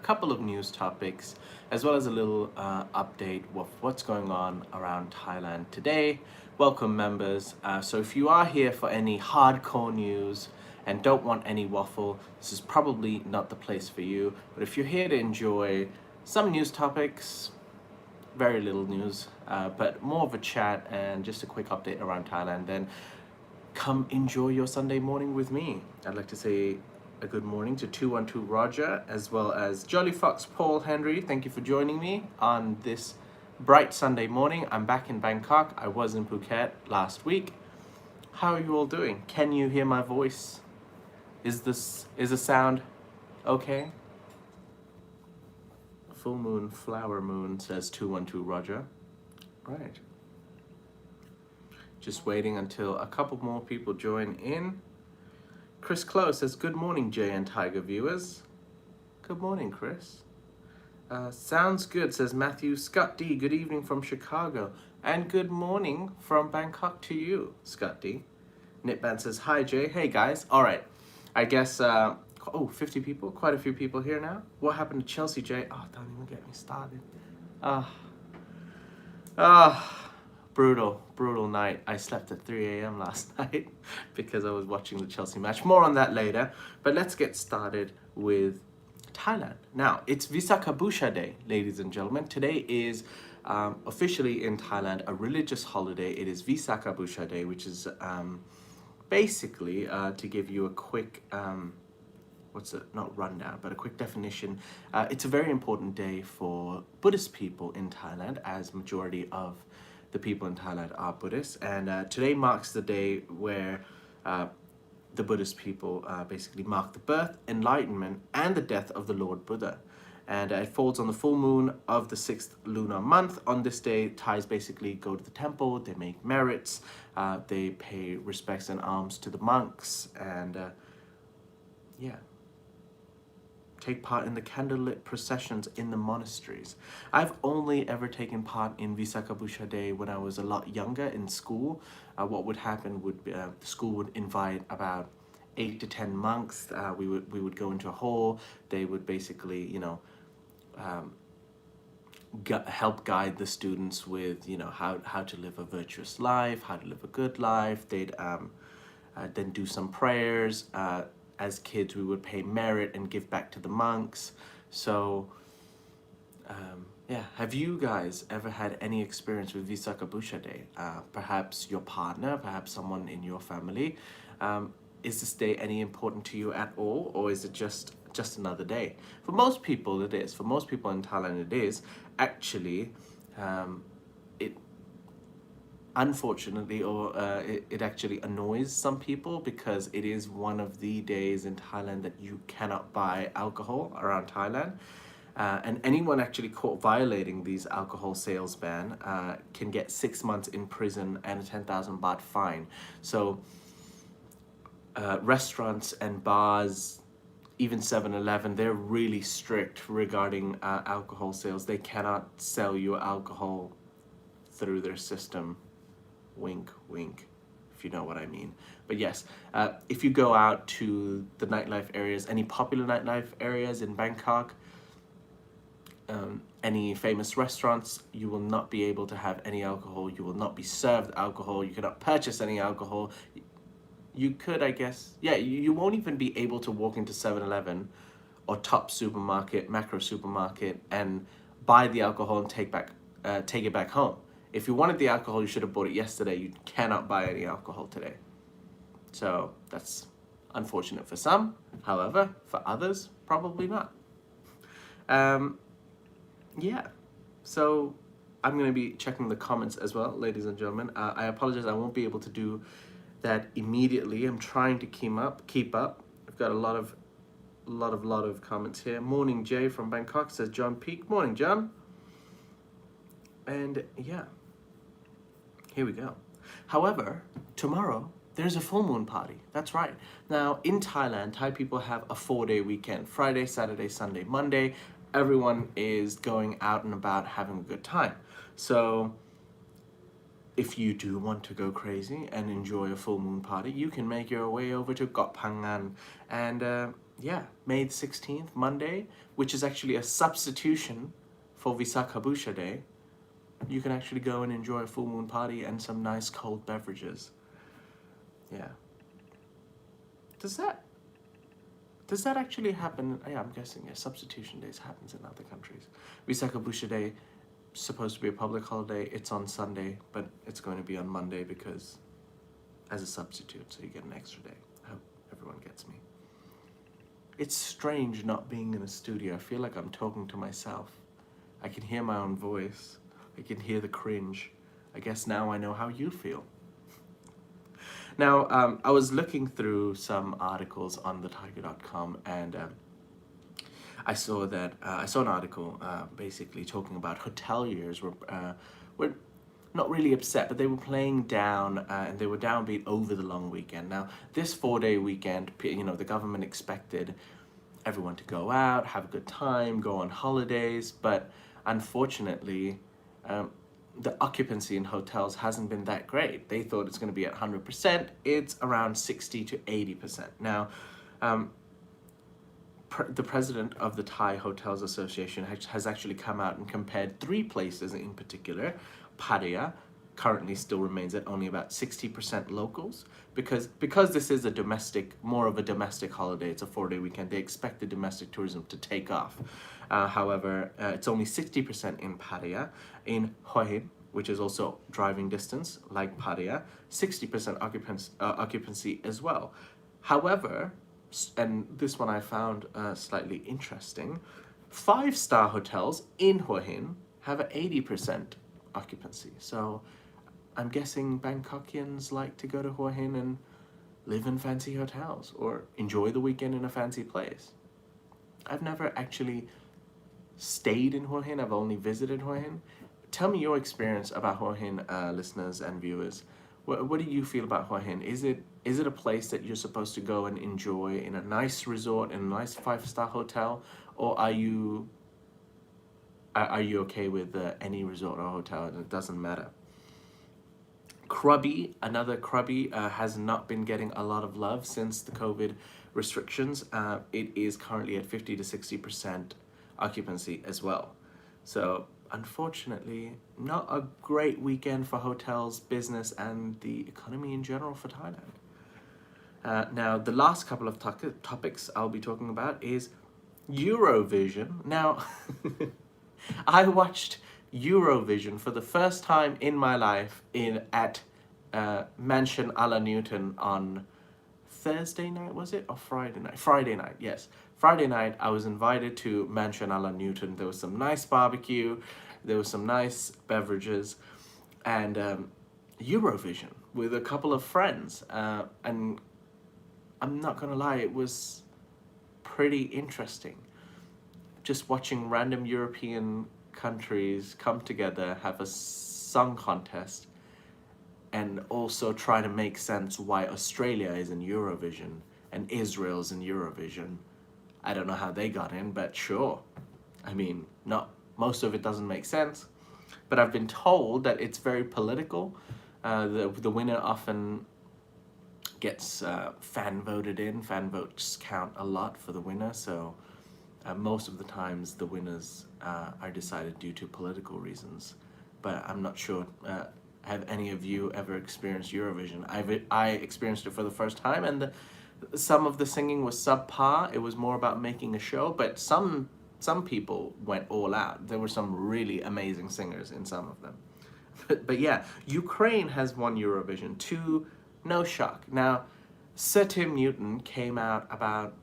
couple of news topics, as well as a little update of what's going on around Thailand today. Welcome, members. So if you are here for any hardcore news and don't want any waffle, this is probably not the place for you. But if you're here to enjoy some news topics, very little news, but more of a chat and just a quick update around Thailand, then come enjoy your Sunday morning with me. I'd like to say a good morning to 212 Roger, as well as Jolly Fox Paul Henry. Thank you for joining me on this bright Sunday morning. I'm back in Bangkok. I was in Phuket last week. How are you all doing? Can you hear my voice? Is the sound okay? Full moon, flower moon, says 212 Roger. Right. Just waiting until a couple more people join in. Chris Close says, good morning, Jay and Thaiger viewers. Good morning, Chris. Sounds good, says Matthew. Scott D, good evening from Chicago. And good morning from Bangkok to you, Scott D. Nitban says, hi, Jay. Hey, guys. All right. I guess, 50 people, quite a few people here now. What happened to Chelsea, Jay? Oh, don't even get me started. Brutal night. I slept at 3 a.m. last night because I was watching the Chelsea match. More on that later. But let's get started with Thailand. Now, it's Visakha Bucha Day, ladies and gentlemen. Today is officially in Thailand a religious holiday. It is Visakha Bucha Day, which is basically, to give you a quick, not rundown, but a quick definition. It's a very important day for Buddhist people in Thailand, as majority of the people in Thailand are Buddhists. And today marks the day where the Buddhist people basically mark the birth, enlightenment, and the death of the Lord Buddha. And it falls on the full moon of the 6th lunar month. On this day, Thais basically go to the temple, they make merits, they pay respects and alms to the monks, and take part in the candlelit processions in the monasteries. I've only ever taken part in Visakabucha Day when I was a lot younger in school. What would happen would be, the school would invite about 8 to 10 monks. We would go into a hall. They would basically, help guide the students with, how to live a virtuous life, how to live a good life. They'd then do some prayers. As kids, we would pay merit and give back to the monks. So, have you guys ever had any experience with Visakha Bucha Day? Perhaps your partner, perhaps someone in your family. Is this day any important to you at all, or is it just another day? For most people, it is. For most people in Thailand, it is. Actually, unfortunately, it actually annoys some people because it is one of the days in Thailand that you cannot buy alcohol around Thailand. And anyone actually caught violating these alcohol sales ban can get 6 months in prison and a 10,000 baht fine. So restaurants and bars, even 7-Eleven, they're really strict regarding alcohol sales. They cannot sell you alcohol through their system. Wink, wink, if you know what I mean. But yes, if you go out to the nightlife areas, any popular nightlife areas in Bangkok, any famous restaurants, you will not be able to have any alcohol. You will not be served alcohol. You cannot purchase any alcohol. You could, I guess, you won't even be able to walk into 7-Eleven or Top Supermarket, Macro Supermarket, and buy the alcohol and take it back home. If you wanted the alcohol, you should have bought it yesterday. You cannot buy any alcohol today. So that's unfortunate for some. However, for others, probably not. So I'm going to be checking the comments as well, ladies and gentlemen. I apologize. I won't be able to do that immediately. I'm trying to keep up. I've got a lot of comments here. Morning, Jay from Bangkok, says John Peak. Morning, John. And here we go. However, tomorrow there's a full moon party. That's right. Now in Thailand, Thai people have a 4-day weekend. Friday, Saturday, Sunday, Monday. Everyone is going out and about having a good time. So if you do want to go crazy and enjoy a full moon party, you can make your way over to Got Phangan and yeah, May the 16th, Monday, which is actually a substitution for Visakabucha Day, you can actually go and enjoy a full moon party and some nice cold beverages. Yeah. Does that does that actually happen? Yeah, I'm guessing, yeah, substitution days happens in other countries. Visakabucha Day, supposed to be a public holiday, it's on Sunday, but it's going to be on Monday because as a substitute, so you get an extra day. I hope everyone gets me. It's strange not being in a studio. I feel like I'm talking to myself. I can hear my own voice. I can hear the cringe. I guess now I know how you feel. Now, I was looking through some articles on the Thaiger.com, and I saw an article basically talking about hoteliers were not really upset, but they were playing down and they were downbeat over the long weekend. Now, this 4-day weekend, the government expected everyone to go out, have a good time, go on holidays, but unfortunately, the occupancy in hotels hasn't been that great. They thought it's going to be at 100%. It's around 60 to 80%. Now, the president of the Thai Hotels Association has actually come out and compared 3 places in particular. Pattaya currently still remains at only about 60% locals because this is more of a domestic holiday. It's a 4-day weekend. They expect the domestic tourism to take off. However, it's only 60% in Pattaya. In Hua Hin, which is also driving distance like Pattaya, 60% occupancy as well. However, and this one I found slightly interesting, 5-star hotels in Hua Hin have an 80% occupancy. So I'm guessing Bangkokians like to go to Hua Hin and live in fancy hotels or enjoy the weekend in a fancy place. I've never actually stayed in Hua Hin. I've only visited Hua Hin. Tell me your experience about Hua Hin, listeners and viewers. What do you feel about Hua Hin? Is it a place that you're supposed to go and enjoy in a nice resort, in a nice 5-star hotel, or are you okay with any resort or hotel and it doesn't matter? Another Krabi has not been getting a lot of love since the COVID restrictions. It is currently at 50 to 60% occupancy as well. So unfortunately, not a great weekend for hotels, business, and the economy in general for Thailand. Now, the last couple of topics I'll be talking about is Eurovision. Now, I watched Eurovision for the first time in my life at Mansion à la Newton on Thursday night, was it? Or Friday night? Friday night, yes. Friday night, I was invited to Mansion à la Newton. There was some nice barbecue, there was some nice beverages, and Eurovision with a couple of friends. And I'm not gonna lie, it was pretty interesting. Just watching random European countries come together, have a song contest, and also try to make sense why Australia is in Eurovision and Israel's in Eurovision. I don't know how they got in, but sure. I mean, most of it doesn't make sense, but I've been told that it's very political. The winner often gets fan voted in. Fan votes count a lot for the winner, so most of the times the winners are decided due to political reasons. But I'm not sure. Have any of you ever experienced Eurovision? I experienced it for the first time, and some of the singing was subpar. It was more about making a show, but some people went all out. There were some really amazing singers in some of them. But yeah, Ukraine has won Eurovision to no shock. Now, Sir Tim Newton came out about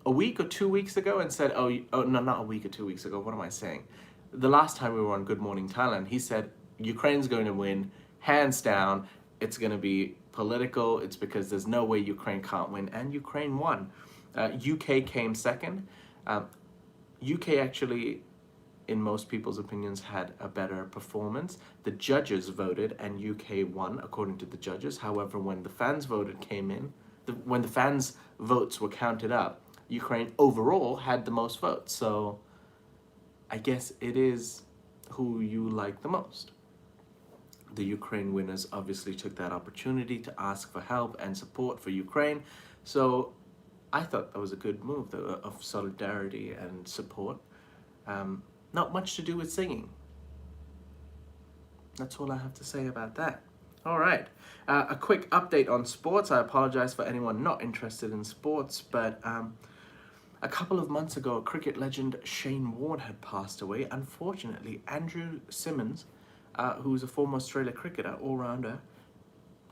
a week or 2 weeks ago and said, oh no, not a week or 2 weeks ago, what am I saying? The last time we were on Good Morning Thailand, he said, Ukraine's going to win, hands down. It's going to be political. It's because there's no way Ukraine can't win, and Ukraine won. UK came second. UK actually, in most people's opinions, had a better performance. The judges voted and UK won according to the judges. However, when the fans when the fans' votes were counted up, Ukraine overall had the most votes. So I guess it is who you like the most. The Ukraine winners obviously took that opportunity to ask for help and support for Ukraine. So I thought that was a good move though, of solidarity and support. Not much to do with singing. That's all I have to say about that. All right, a quick update on sports. I apologize for anyone not interested in sports, but a couple of months ago, cricket legend Shane Warne had passed away. Unfortunately, Andrew Symonds, who's a former Australia cricketer, all-rounder,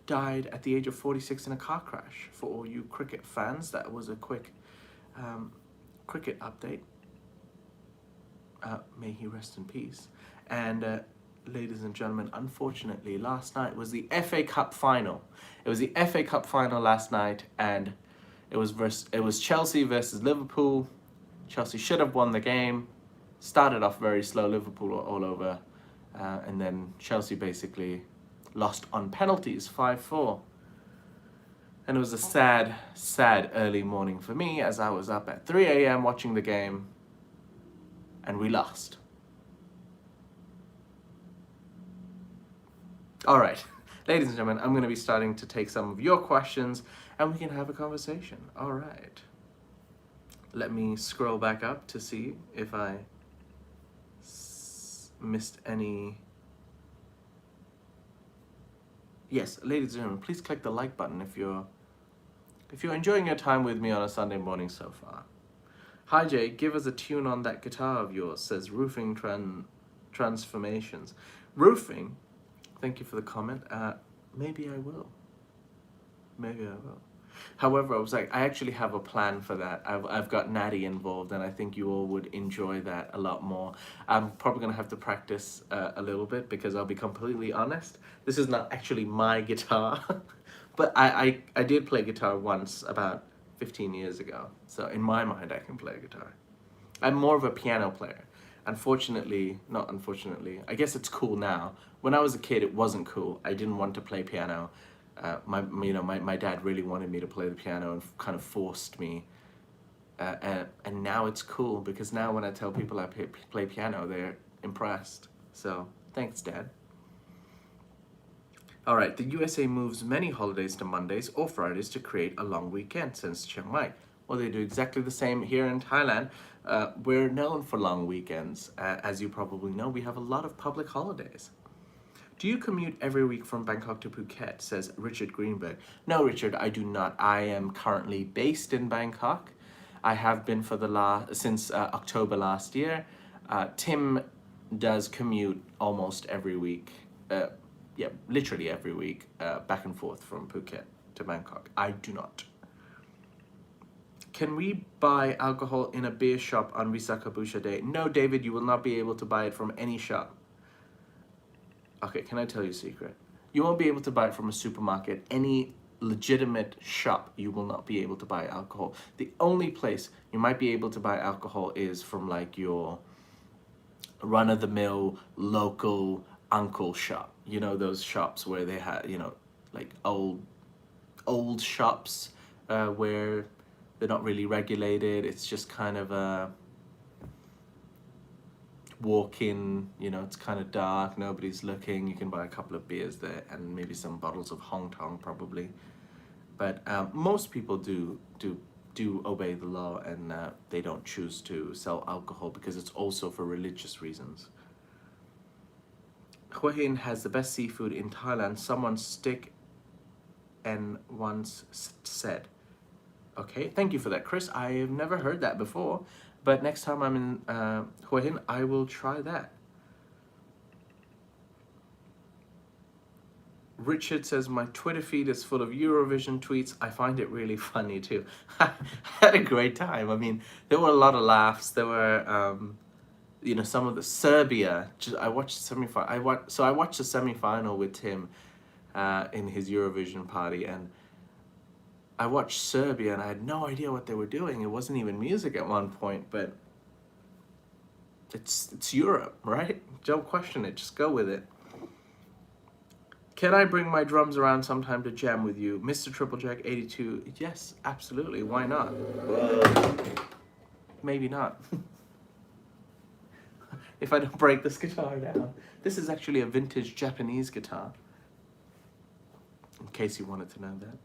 died at the age of 46 in a car crash. For all you cricket fans, that was a quick cricket update. May he rest in peace. And ladies and gentlemen, unfortunately, last night was the FA Cup final. It was the FA Cup final last night, and it was Chelsea versus Liverpool. Chelsea should have won the game. Started off very slow, Liverpool all over, and then Chelsea basically lost on penalties, 5-4. And it was a sad, sad early morning for me, as I was up at 3 a.m. watching the game, and we lost. All right, ladies and gentlemen, I'm going to be starting to take some of your questions, and we can have a conversation. All right. Let me scroll back up to see if I missed any. Yes, ladies and gentlemen, please click the like button if you're enjoying your time with me on a Sunday morning so far. Hi Jay, give us a tune on that guitar of yours, says Roofing Transformations. Roofing, thank you for the comment. Maybe I will. Maybe I will. However, I actually have a plan for that. I've got Natty involved, and I think you all would enjoy that a lot more. I'm probably going to have to practice a little bit, because I'll be completely honest, this is not actually my guitar. But I did play guitar once about 15 years ago. So in my mind, I can play guitar. I'm more of a piano player. Not unfortunately, I guess it's cool now. When I was a kid, it wasn't cool. I didn't want to play piano. My dad really wanted me to play the piano and kind of forced me. And now it's cool, because now when I tell people I play piano, they're impressed. So thanks, Dad. All right, the USA moves many holidays to Mondays or Fridays to create a long weekend, since Chiang Mai. Well, they do exactly the same here in Thailand. We're known for long weekends. As you probably know, we have a lot of public holidays. Do you commute every week from Bangkok to Phuket, says Richard Greenberg. No, Richard, I do not. I am currently based in Bangkok. I have been since October last year. Tim does commute almost every week. Literally every week, back and forth from Phuket to Bangkok. I do not. Can we buy alcohol in a beer shop on Visakha Bucha Day? No, David, you will not be able to buy it from any shop. Okay, can I tell you a secret? You won't be able to buy it from a supermarket. Any legitimate shop, you will not be able to buy alcohol. The only place you might be able to buy alcohol is from like your run-of-the-mill local uncle shop. You know, those shops where they have, like old shops where they're not really regulated. It's just kind of a walk in, it's kind of dark, nobody's looking. You can buy a couple of beers there and maybe some bottles of Hong Tong probably. But most people do obey the law, and they don't choose to sell alcohol because it's also for religious reasons. Hua Hin has the best seafood in Thailand, someone stick and once said. Okay, thank you for that, Chris. I have never heard that before, but next time I'm in Hua Hin, I will try that. Richard says, my Twitter feed is full of Eurovision tweets. I find it really funny too. I had a great time. I mean, there were a lot of laughs. There were, some of the Serbia. I watched the semi-final. I watched the semi-final with Tim in his Eurovision party, and I watched Serbia, and I had no idea what they were doing. It wasn't even music at one point, but it's Europe, right? Don't question it. Just go with it. Can I bring my drums around sometime to jam with you? Mr. Triple Jack 82. Yes, absolutely. Why not? Whoa. Maybe not. If I don't break this guitar down. This is actually a vintage Japanese guitar. In case you wanted to know that.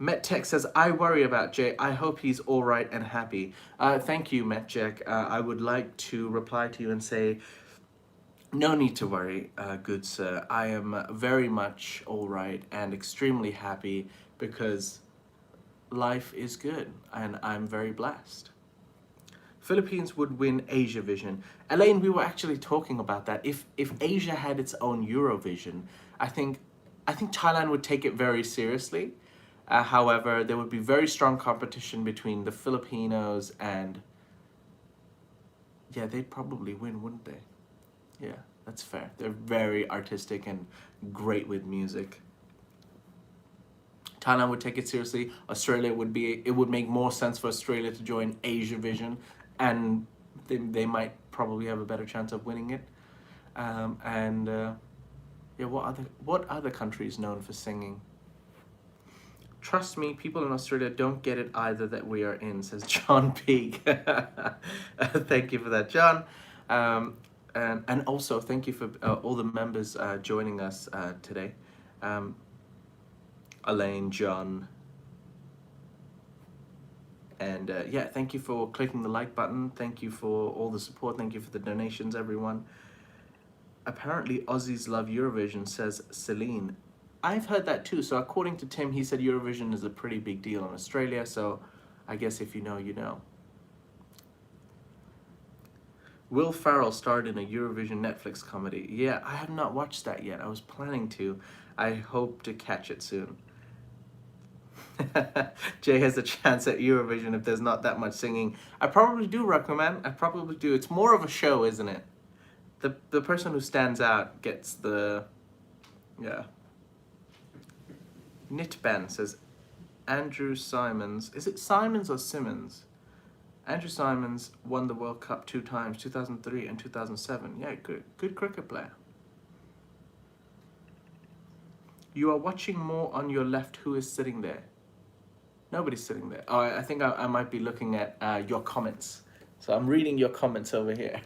MetTech says, I worry about Jay. I hope he's all right and happy. Thank you, MetTech. I would like to reply to you and say, no need to worry, good sir. I am very much all right and extremely happy because life is good and I'm very blessed. Philippines would win Asia Vision. Elaine, we were actually talking about that. If Asia had its own Eurovision, I think Thailand would take it very seriously. However, there would be very strong competition between the Filipinos and yeah, they'd probably win, wouldn't they? Yeah, that's fair. They're very artistic and great with music. Thailand would take it seriously. Australia would be, it would make more sense for Australia to join Asia Vision, and they might probably have a better chance of winning it. Yeah, what other countries known for singing? Trust me, people in Australia don't get it either that we are in, says John Peake. Thank you for that, John. And also, thank you for all the members joining us today. Elaine, John, and yeah, thank you for clicking the like button. Thank you for all the support. Thank you for the donations, everyone. Apparently, Aussies love Eurovision, says Celine. I've heard that too. So according to Tim, he said Eurovision is a pretty big deal in Australia. So I guess if you know, you know. Will Ferrell starred in a Eurovision Netflix comedy. Yeah, I have not watched that yet. I was planning to. I hope to catch it soon. Jay has a chance at Eurovision if there's not that much singing. I probably do, Ruckman. I probably do. It's more of a show, isn't it? The person who stands out gets the... Yeah. Knitban says, Andrew Simons. Is it Simons or Simmons? Andrew Simons won the World Cup 2 times, 2003 and 2007. Yeah, good cricket player. You are watching more on your left. Who is sitting there? Nobody's sitting there. Oh, I think I might be looking at your comments. So I'm reading your comments over here.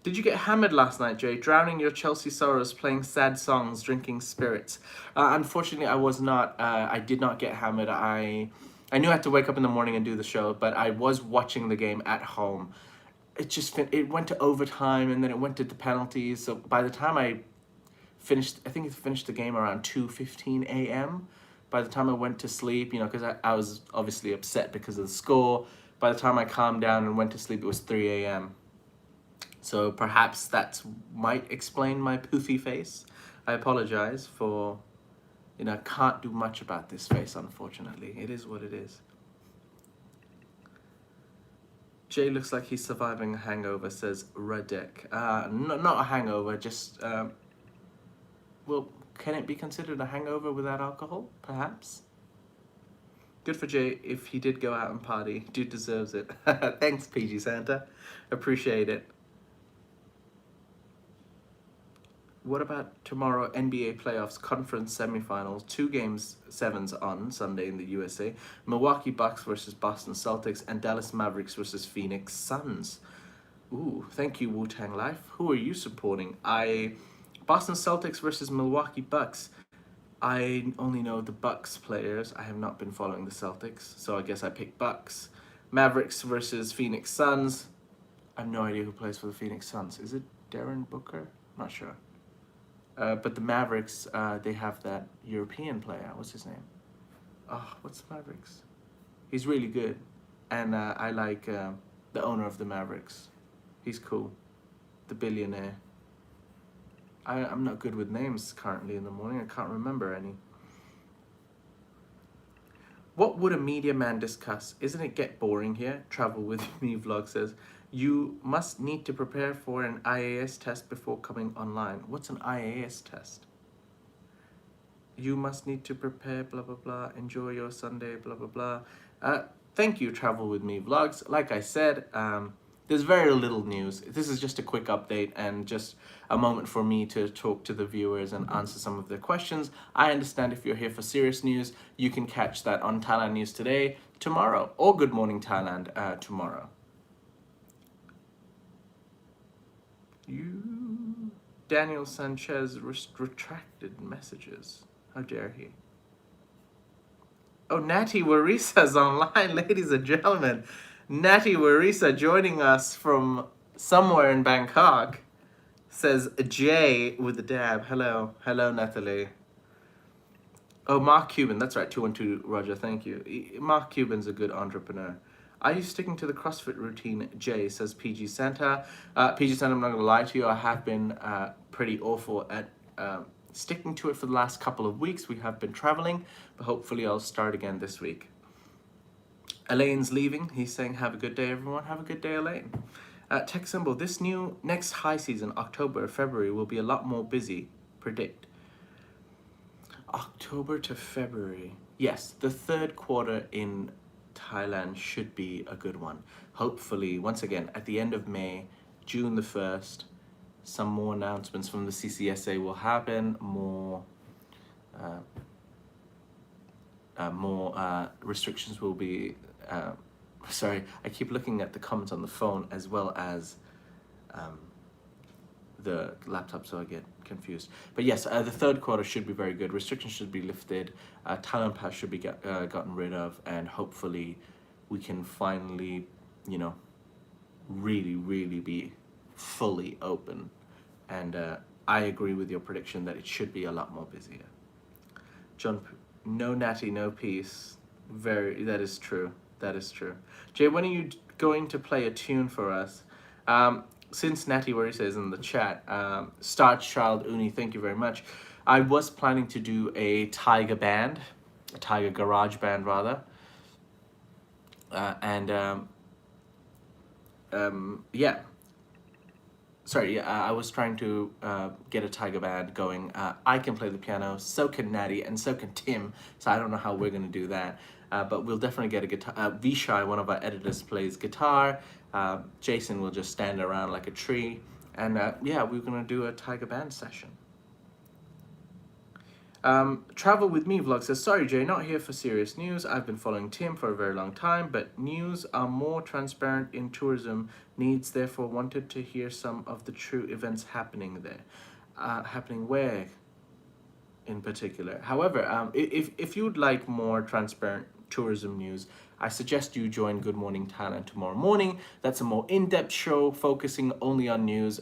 Did you get hammered last night, Jay? Drowning your Chelsea sorrows, playing sad songs, drinking spirits. Unfortunately, I was not. I did not get hammered. I knew I had to wake up in the morning and do the show, but I was watching the game at home. It went to overtime, and then it went to the penalties. So by the time I finished, I think it finished the game around 2:15 a.m. By the time I went to sleep, you know, because I was obviously upset because of the score. By the time I calmed down and went to sleep, it was 3 a.m. So perhaps that might explain my poofy face. I apologize for, you know, I can't do much about this face, unfortunately. It is what it is. Jay looks like he's surviving a hangover, says Radek. Not a hangover, just, well, can it be considered a hangover without alcohol? Perhaps. Good for Jay if he did go out and party. Dude deserves it. Thanks, PG Santa. Appreciate it. What about tomorrow? NBA playoffs conference semifinals, 2 games 7s on Sunday in the USA. Milwaukee Bucks versus Boston Celtics and Dallas Mavericks versus Phoenix Suns. Ooh, thank you, Wu-Tang Life. Who are you supporting? Boston Celtics versus Milwaukee Bucks. I only know the Bucks players. I have not been following the Celtics, so I guess I pick Bucks. Mavericks versus Phoenix Suns. I have no idea who plays for the Phoenix Suns. Is it Darren Booker? I'm not sure. But the Mavericks, they have that European player. What's his name? Oh, what's the Mavericks? He's really good. And I like the owner of the Mavericks. He's cool. The billionaire. I'm not good with names currently in the morning. I can't remember any. What would a media man discuss? Isn't it get boring here? Travel with me vlog says. You must need to prepare for an IAS test before coming online. What's an IAS test? You must need to prepare, blah, blah, blah. Enjoy your Sunday, blah, blah, blah. Thank you, Travel With Me Vlogs. Like I said, there's very little news. This is just a quick update and just a moment for me to talk to the viewers and answer some of their questions. I understand if you're here for serious news, you can catch that on Thailand News Today tomorrow, or Good Morning Thailand tomorrow. Daniel Sanchez retracted messages. How dare he? Oh, Natty Warisa's online, ladies and gentlemen. Natty Warisa joining us from somewhere in Bangkok. Says Jay with the dab. Hello. Hello, Natalie. Oh, Mark Cuban. That's right. 212 Roger. Thank you. Mark Cuban's a good entrepreneur. Are you sticking to the CrossFit routine, Jay? Says PG Santa. PG Santa, I'm not going to lie to you. I have been pretty awful at sticking to it for the last couple of weeks. We have been traveling, but hopefully I'll start again this week. Elaine's leaving. He's saying, have a good day, everyone. Have a good day, Elaine. Tech symbol. This next high season, October, February, will be a lot more busy. Predict. October to February. Yes, the third quarter in Thailand should be a good one. Hopefully, once again, at the end of May, June the 1st, some more announcements from the CCSA will happen, more restrictions will be, sorry, I keep looking at the comments on the phone as well as the laptop, so I get confused. But yes, the third quarter should be very good. Restrictions should be lifted. Thailand Pass should be gotten rid of, and hopefully we can finally, you know, really be fully open. And I agree with your prediction that it should be a lot more busier. John, no natty, no peace. That is true. That is true. Jay, when are you going to play a tune for us? Since Natty Worry says in the chat, Star Child Uni, thank you very much. I was planning to do a Thaiger band, a Thaiger garage band rather. Yeah. Sorry, I was trying to get a Thaiger band going. I can play the piano, so can Natty, and so can Tim, so I don't know how we're going to do that. But we'll definitely get a guitar. Vishai, one of our editors, plays guitar. Jason will just stand around like a tree. And yeah, we're going to do a Thaiger band session. Travel with Me vlog says, sorry Jay, not here for serious news. I've been following Tim for a very long time, but news are more transparent in tourism needs, therefore wanted to hear some of the true events happening there. Happening where in particular? However, if you'd like more transparent tourism news, I suggest you join Good Morning Thailand tomorrow morning. That's a more in-depth show focusing only on news,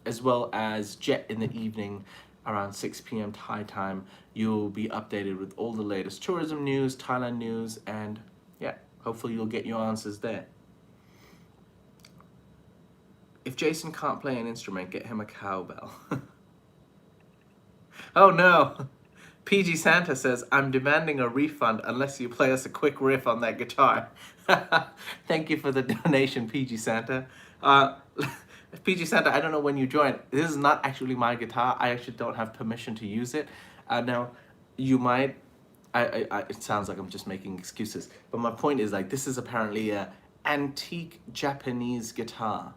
as well as Jet in the evening around 6 p.m. Thai time. You'll be updated with all the latest tourism news, Thailand news, and yeah, hopefully you'll get your answers there. If Jason can't play an instrument, get him a cowbell. Oh no! PG Santa says, I'm demanding a refund unless you play us a quick riff on that guitar. Thank you for the donation, PG Santa. PG Santa, I don't know when you joined. This is not actually my guitar. I actually don't have permission to use it. Now, you might, it sounds like I'm just making excuses, but my point is, like, this is apparently an antique Japanese guitar.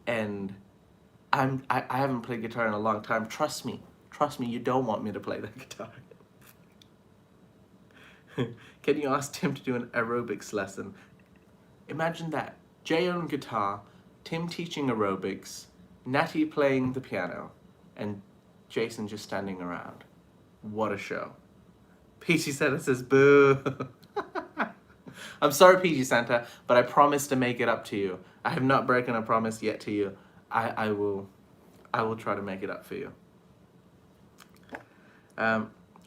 And I haven't played guitar in a long time. Trust me, you don't want me to play that guitar. Can you ask Tim to do an aerobics lesson? Imagine that. Jay on guitar, Tim teaching aerobics, Natty playing the piano, and Jason just standing around. What a show. PG Santa says, boo. I'm sorry, PG Santa, but I promise to make it up to you. I have not broken a promise yet to you. I will try to make it up for you.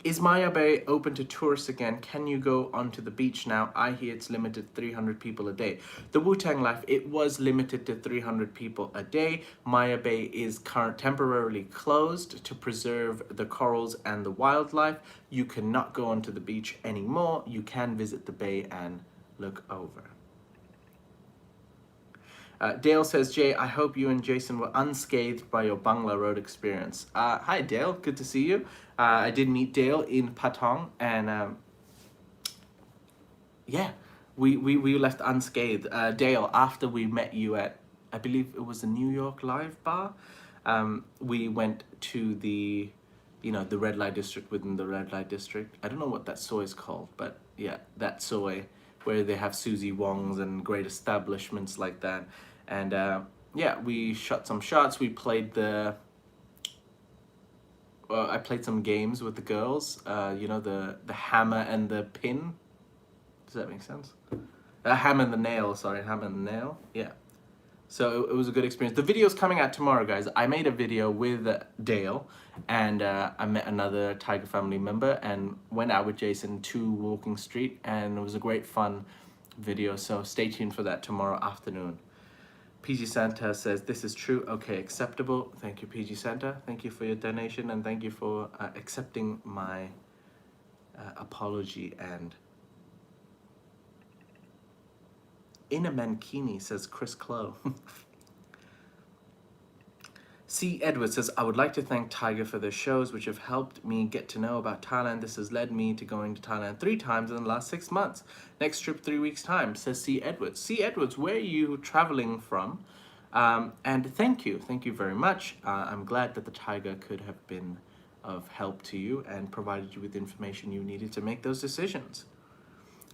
Is Maya Bay open to tourists again? Can you go onto the beach now? I hear it's limited 300 people a day. The Wu-Tang Life, it was limited to 300 people a day. Maya Bay is temporarily closed to preserve the corals and the wildlife. You cannot go onto the beach anymore. You can visit the bay and look over. Dale says, Jay, I hope you and Jason were unscathed by your Bangla Road experience. Hi, Dale. Good to see you. I did meet Dale in Patong, and yeah, we left unscathed. Dale, after we met you at, I believe it was the New York Live bar, we went to the, the red light district within the red light district. I don't know what that soy is called, but yeah, that soy where they have Susie Wongs and great establishments like that. And yeah, we shot some shots. We played the, I played some games with the girls. You know, the hammer and the pin. Does that make sense? Hammer and the nail. Sorry, hammer and the nail. Yeah. So it was a good experience. The video's coming out tomorrow, guys. I made a video with Dale, and I met another Thaiger family member and went out with Jason to Walking Street, and it was a great fun video. So stay tuned for that tomorrow afternoon. PG Santa says, this is true. Okay, acceptable. Thank you, PG Santa. Thank you for your donation, and thank you for accepting my apology. And in a mankini, says Chris Clow. C. Edward says, I would like to thank Thaiger for their shows, which have helped me get to know about Thailand. This has led me to going to Thailand 3 times in the last 6 months. Next trip, 3 weeks' time, says C. Edwards. C. Edwards, where are you traveling from? And thank you very much. I'm glad that the Thaiger could have been of help to you and provided you with the information you needed to make those decisions.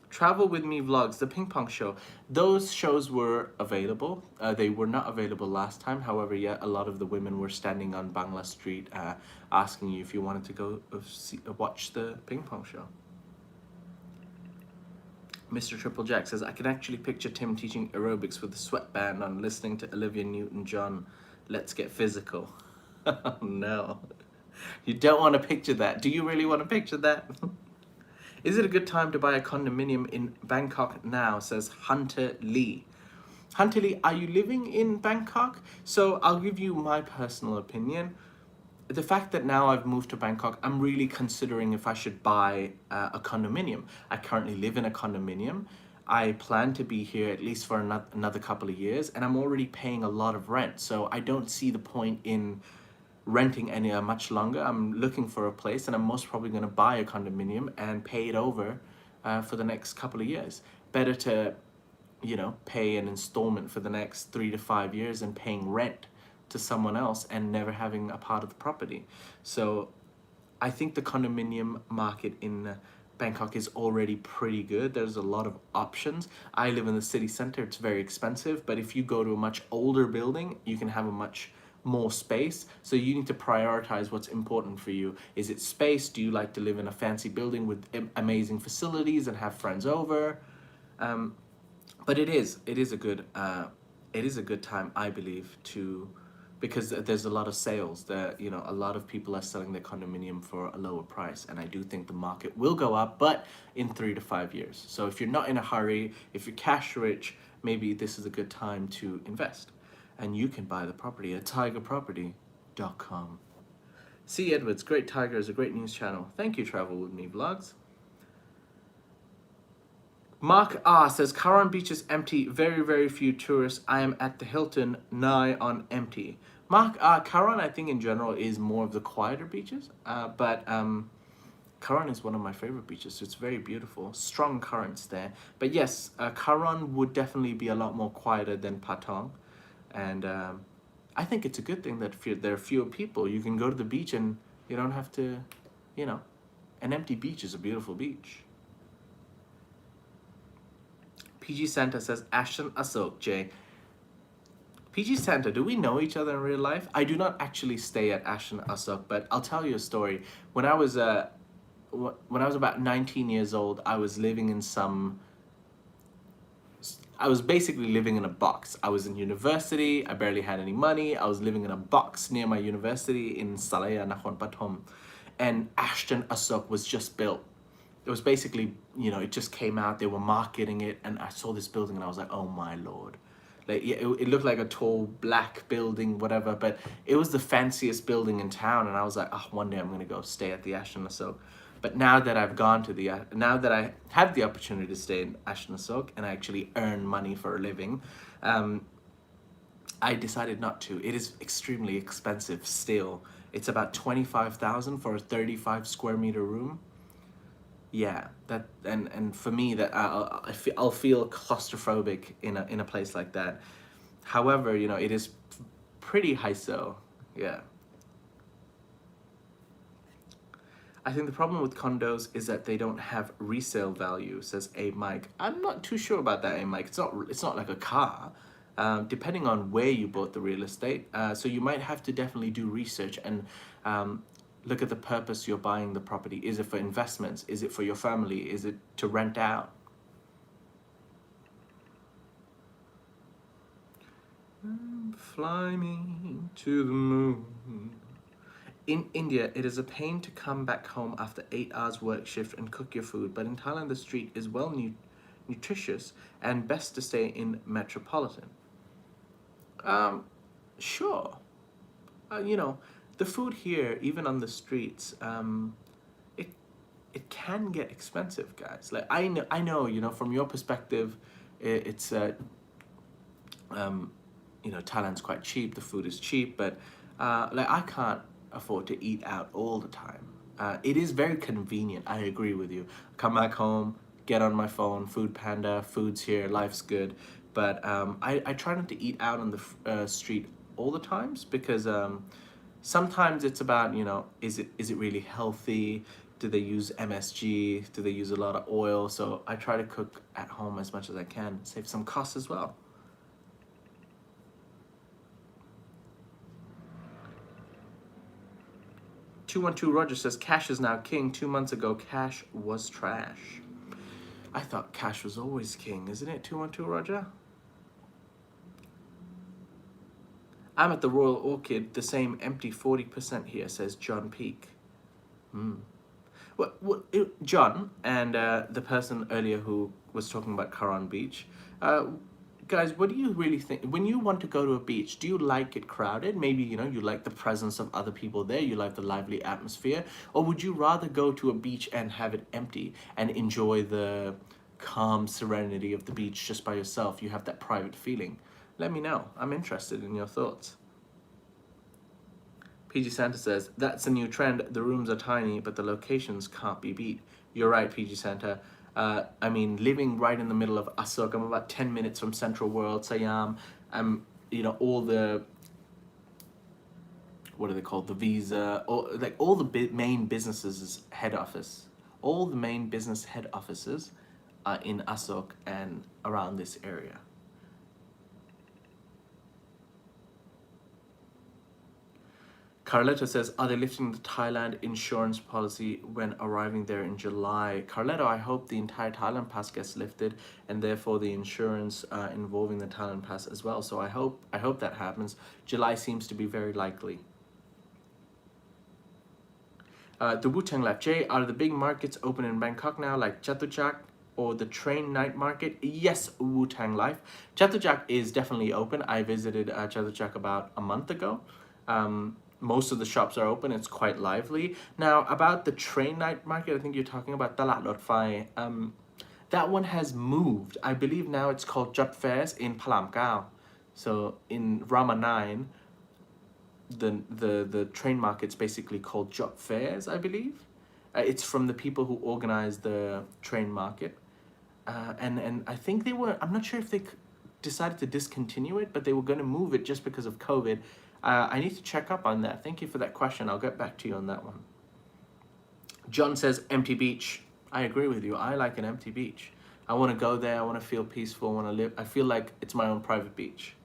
Travel With Me Vlogs, the ping pong show. Those shows were available. They were not available last time. However, yeah, a lot of the women were standing on Bangla Street asking you if you wanted to go watch the ping pong show. Mr. Triple Jack says, I can actually picture Tim teaching aerobics with a sweatband on, listening to Olivia Newton-John. Let's get physical. Oh no. You don't want to picture that. Do you really want to picture that? Is it a good time to buy a condominium in Bangkok now, says Hunter Lee. Hunter Lee, are you living in Bangkok? So I'll give you my personal opinion. The fact that now I've moved to Bangkok, I'm really considering if I should buy a condominium. I currently live in a condominium. I plan to be here at least for another couple of years, and I'm already paying a lot of rent. So I don't see the point in renting any much longer. I'm looking for a place, and I'm most probably going to buy a condominium and pay it over for the next couple of years. Better to, you know, pay an installment for the next 3 to 5 years and paying rent to someone else and never having a part of the property. So I think the condominium market in Bangkok is already pretty good. There's a lot of options. I live in the city center. It's very expensive, but if you go to a much older building, you can have a much more space. So you need to prioritize what's important for you. Is it space? Do you like to live in a fancy building with amazing facilities and have friends over? But it is a good time, I believe, because there's a lot of sales that, you know, a lot of people are selling their condominium for a lower price, and I do think the market will go up, but in 3 to 5 years. So if you're not in a hurry, if you're cash rich, maybe this is a good time to invest. And you can buy the property at tigerproperty.com. C. Edwards, Great Thaiger is a great news channel. Thank you, Travel With Me Vlogs. Mark R says, Karan Beach is empty, very, very few tourists. I am at the Hilton, nigh on empty. Mark R, Karan, I think in general is more of the quieter beaches, but Karan is one of my favorite beaches, so it's very beautiful. Strong currents there. But yes, Karan would definitely be a lot more quieter than Patong. And I think it's a good thing that there are fewer people. You can go to the beach and you don't have to, you know, an empty beach is a beautiful beach. PG Santa says, Ashton Asok J. PG Santa, do we know each other in real life? I do not actually stay at Ashton Asok, but I'll tell you a story. When I was about 19 years old, I was living in I was basically living in a box. I was in university, I barely had any money, I was living in a box near my university in Salaya, Nakhon Pathom, and Ashton Asok was just built. It was basically, you know, it just came out, they were marketing it, and I saw this building and I was like, oh my lord. Like, yeah, it looked like a tall black building, whatever, but it was the fanciest building in town, and I was like, oh, one day I'm gonna go stay at the Ashton Asok. But now that I've gone to now that I have the opportunity to stay in Ashton Asok and I actually earn money for a living, I decided not to. It is extremely expensive still. It's about 25,000 for a 35 square meter room. Yeah, that and for me that I'll feel claustrophobic in a place like that. However, you know, it is pretty high, so yeah. I think the problem with condos is that they don't have resale value, says A Mike. I'm not too sure about that, A Mike. It's not like a car. Depending on where you bought the real estate, so you might have to definitely do research and look at the purpose you're buying the property. Is it for investments? Is it for your family? Is it to rent out? Fly me to the moon. In India, it is a pain to come back home after 8 hours work shift and cook your food, but in Thailand, the street is well nutritious and best to stay in metropolitan. Sure. You know, the food here, even on the streets, it it can get expensive, guys. Like I know, you know, from your perspective, it's you know, Thailand's quite cheap. The food is cheap, but like I can't afford to eat out all the time. It is very convenient. I agree with you. Come back home, get on my phone, Food Panda, food's here, life's good. But I try not to eat out on the street all the times because sometimes it's about, you know, is it really healthy? Do they use MSG? Do they use a lot of oil? So I try to cook at home as much as I can, save some costs as well. "212 Roger says cash is now king. 2 months ago, cash was trash." I thought cash was always king, isn't it, 212 Roger? "I'm at the Royal Orchid, the same empty 40% here," says John Peak. John and the person earlier who was talking about Karan Beach, guys, what do you really think? When you want to go to a beach, do you like it crowded? Maybe, you know, you like the presence of other people there, you like the lively atmosphere, or would you rather go to a beach and have it empty and enjoy the calm serenity of the beach just by yourself? You have that private feeling. Let me know. I'm interested in your thoughts. PG Santa says, "That's a new trend. The rooms are tiny, but the locations can't be beat." You're right, PG Santa. I mean, living right in the middle of Asok, I'm about 10 minutes from Central World, Siam. You know, all the, what are they called? The Visa, or like all the main businesses' head office. All the main business head offices are in Asok and around this area. Carletto says, "Are they lifting the Thailand insurance policy when arriving there in July?" Carletto, I hope the entire Thailand pass gets lifted and therefore the insurance involving the Thailand pass as well. So I hope that happens. July seems to be very likely. The Wu-Tang Lab, "Jay, are the big markets open in Bangkok now, like Chatuchak or the train night market?" Yes, Wu-Tang Life. Chatuchak is definitely open. I visited Chatuchak about a month ago. Most of the shops are open. It's quite lively. Now, about the train night market, I think you're talking about Talat Lot Phai. That one has moved. I believe now it's called Jut Fairs in Palam Kao. So in Rama 9, the train market's basically called Jut Fairs, I believe. It's from the people who organize the train market. And I think they were, I'm not sure if they decided to discontinue it, but they were going to move it just because of COVID. I need to check up on that. Thank you for that question. I'll get back to you on that one. John says, "Empty beach." I agree with you. I like an empty beach. I want to go there. I want to feel peaceful. I want to live. I feel like it's my own private beach.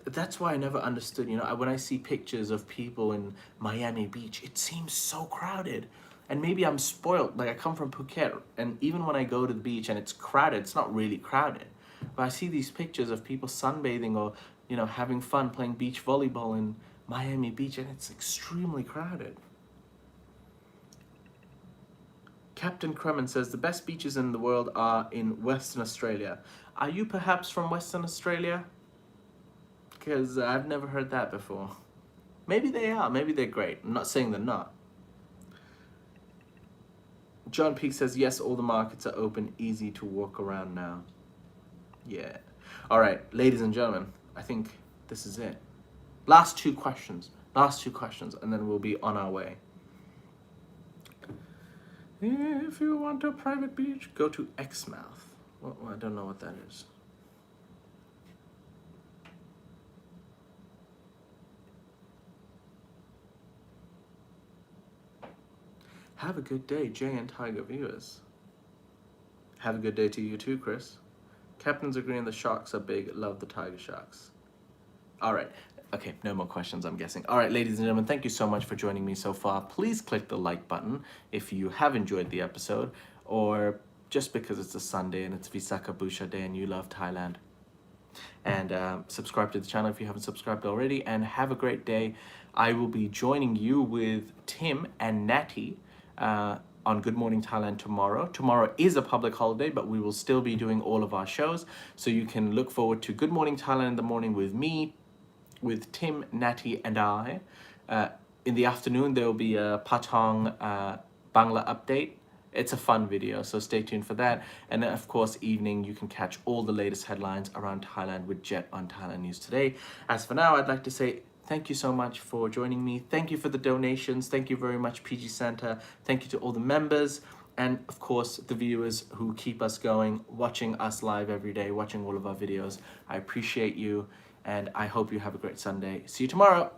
That's why I never understood, you know, when I see pictures of people in Miami Beach, it seems so crowded. And maybe I'm spoiled. Like, I come from Phuket, and even when I go to the beach and it's crowded, it's not really crowded. But I see these pictures of people sunbathing or, you know, having fun playing beach volleyball in Miami Beach, and it's extremely crowded. Captain Kremen says, "The best beaches in the world are in Western Australia." Are you perhaps from Western Australia? Because I've never heard that before. Maybe they are. Maybe they're great. I'm not saying they're not. John Peak says, "Yes, all the markets are open, easy to walk around now." Yeah. All right, ladies and gentlemen, I think this is it. Last two questions, and then we'll be on our way. If you want a private beach, go to Exmouth. Well, I don't know what that is. Have a good day, Jay and Thaiger viewers. Have a good day to you too, Chris. Captain's agreeing the sharks are big. Love the tiger sharks. All right. Okay, no more questions, I'm guessing. All right, ladies and gentlemen, thank you so much for joining me so far. Please click the like button if you have enjoyed the episode, or just because it's a Sunday and it's Visakha Bucha Day and you love Thailand. And subscribe to the channel if you haven't subscribed already, and have a great day. I will be joining you with Tim and Natty on Good Morning Thailand tomorrow. Tomorrow is a public holiday, but we will still be doing all of our shows. So you can look forward to Good Morning Thailand in the morning with me, with Tim, Natty, and I. In the afternoon, there will be a Patong Bangla update. It's a fun video, so stay tuned for that. And then, of course, evening, you can catch all the latest headlines around Thailand with Jet on Thailand News Today. As for now, I'd like to say thank you so much for joining me. Thank you for the donations. Thank you very much, PG Santa. Thank you to all the members. And, of course, the viewers who keep us going, watching us live every day, watching all of our videos. I appreciate you, and I hope you have a great Sunday. See you tomorrow.